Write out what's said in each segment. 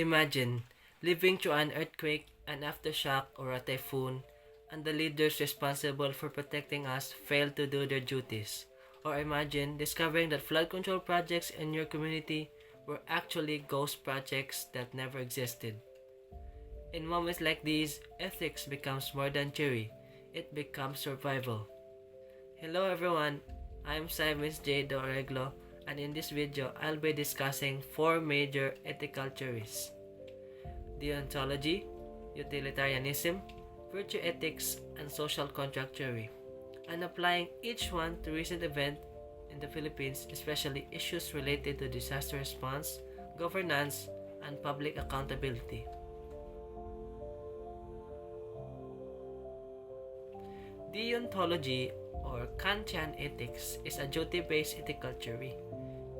Imagine living through an earthquake, an aftershock, or a typhoon, and the leaders responsible for protecting us fail to do their duties. Or imagine discovering that flood control projects in your community were actually ghost projects that never existed. In moments like these, ethics becomes more than theory, it becomes survival. Hello everyone, I'm Simon J. Doreglo, and in this video, I'll be discussing four major ethical theories: deontology, utilitarianism, virtue ethics, and social contract theory, and applying each one to recent events in the Philippines, especially issues related to disaster response, governance, and public accountability. Deontology, or Kantian ethics, is a duty-based ethical theory.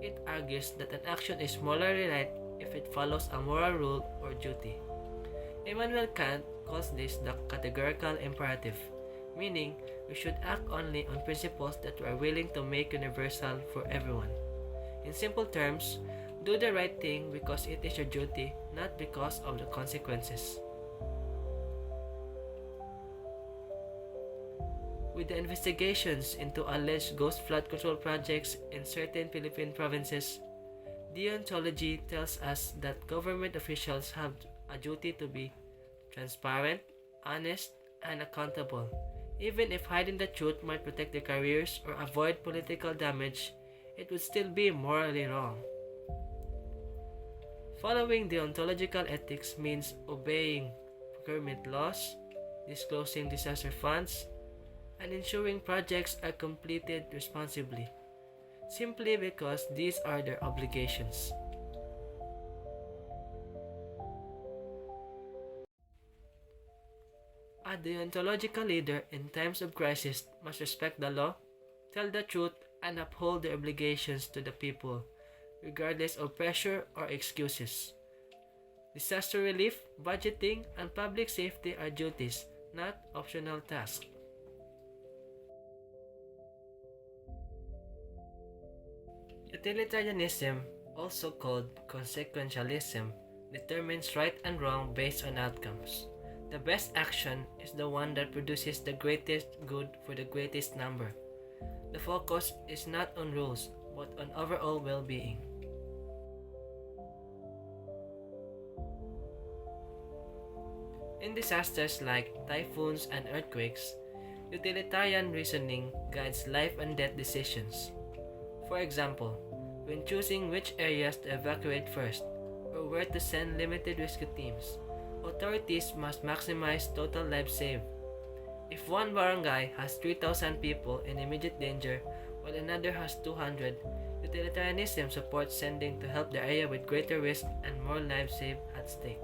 It argues that an action is morally right if it follows a moral rule or duty. Immanuel Kant calls this the categorical imperative, meaning we should act only on principles that we are willing to make universal for everyone. In simple terms, do the right thing because it is your duty, not because of the consequences. With the investigations into alleged ghost flood control projects in certain Philippine provinces, deontology tells us that government officials have a duty to be transparent, honest, and accountable. Even if hiding the truth might protect their careers or avoid political damage, it would still be morally wrong. Following deontological ethics means obeying procurement laws, disclosing disaster funds, and ensuring projects are completed responsibly, simply because these are their obligations. A deontological leader in times of crisis must respect the law, tell the truth, and uphold their obligations to the people, regardless of pressure or excuses. Disaster relief, budgeting, and public safety are duties, not optional tasks. Utilitarianism, also called consequentialism, determines right and wrong based on outcomes. The best action is the one that produces the greatest good for the greatest number. The focus is not on rules, but on overall well-being. In disasters like typhoons and earthquakes, utilitarian reasoning guides life and death decisions. For example, when choosing which areas to evacuate first or where to send limited rescue teams, authorities must maximize total lives saved. If one barangay has 3,000 people in immediate danger while another has 200, utilitarianism supports sending to help the area with greater risk and more lives saved at stake.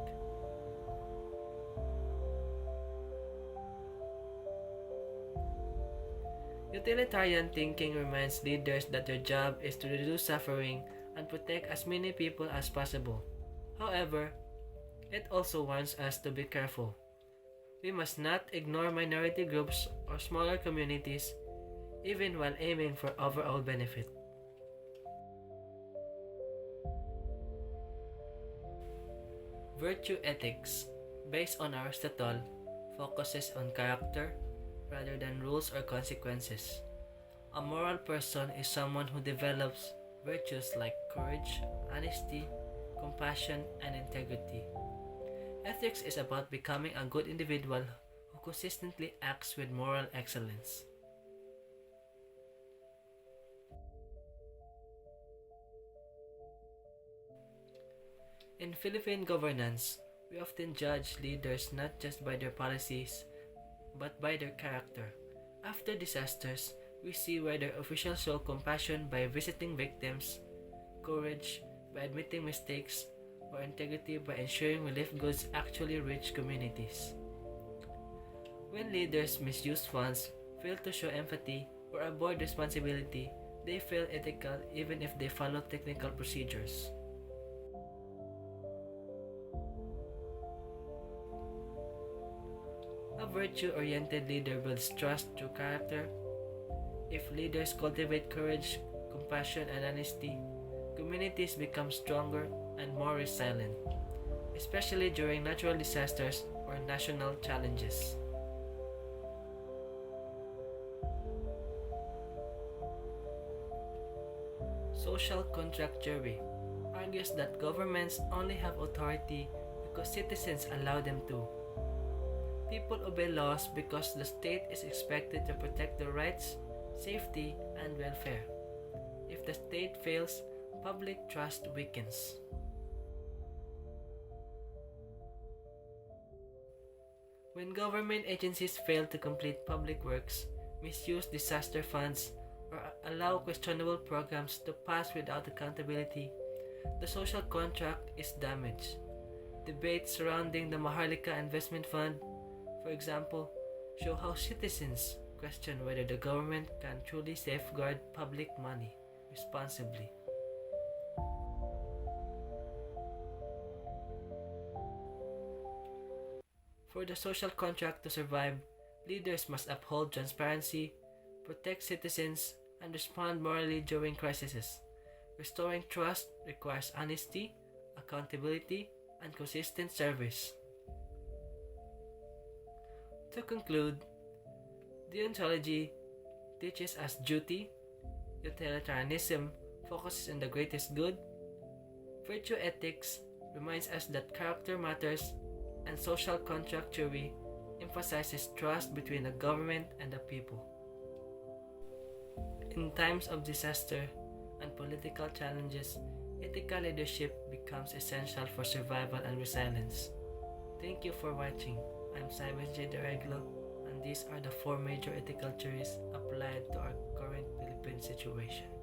Utilitarian thinking reminds leaders that their job is to reduce suffering and protect as many people as possible. However, it also warns us to be careful. We must not ignore minority groups or smaller communities, even while aiming for overall benefit. Virtue ethics, based on Aristotle, focuses on character rather than rules or consequences. A moral person is someone who develops virtues like courage, honesty, compassion, and integrity. Ethics is about becoming a good individual who consistently acts with moral excellence. In Philippine governance, we often judge leaders not just by their policies, but by their character. After disasters, we see whether officials show compassion by visiting victims, courage by admitting mistakes, or integrity by ensuring relief goods actually reach communities. When leaders misuse funds, fail to show empathy, or avoid responsibility, they fail ethical even if they follow technical procedures. A virtue-oriented leader builds trust through character. If leaders cultivate courage, compassion, and honesty, communities become stronger and more resilient. especially during natural disasters or national challenges. Social contract theory argues that governments only have authority because citizens allow them to. People obey laws because the state is expected to protect their rights, safety, and welfare. If the state fails, public trust weakens. When government agencies fail to complete public works, misuse disaster funds, or allow questionable programs to pass without accountability, the social contract is damaged. Debates surrounding the Maharlika Investment Fund, for example, show how citizens question whether the government can truly safeguard public money responsibly. For the social contract to survive, leaders must uphold transparency, protect citizens, and respond morally during crises. Restoring trust requires honesty, accountability, and consistent service. To conclude, deontology teaches us duty, utilitarianism focuses on the greatest good, virtue ethics reminds us that character matters, and social contract theory emphasizes trust between the government and the people. In times of disaster and political challenges, ethical leadership becomes essential for survival and resilience. Thank you for watching. I'm Simon J. Dereglo, and these are the four major ethical theories applied to our current Philippine situation.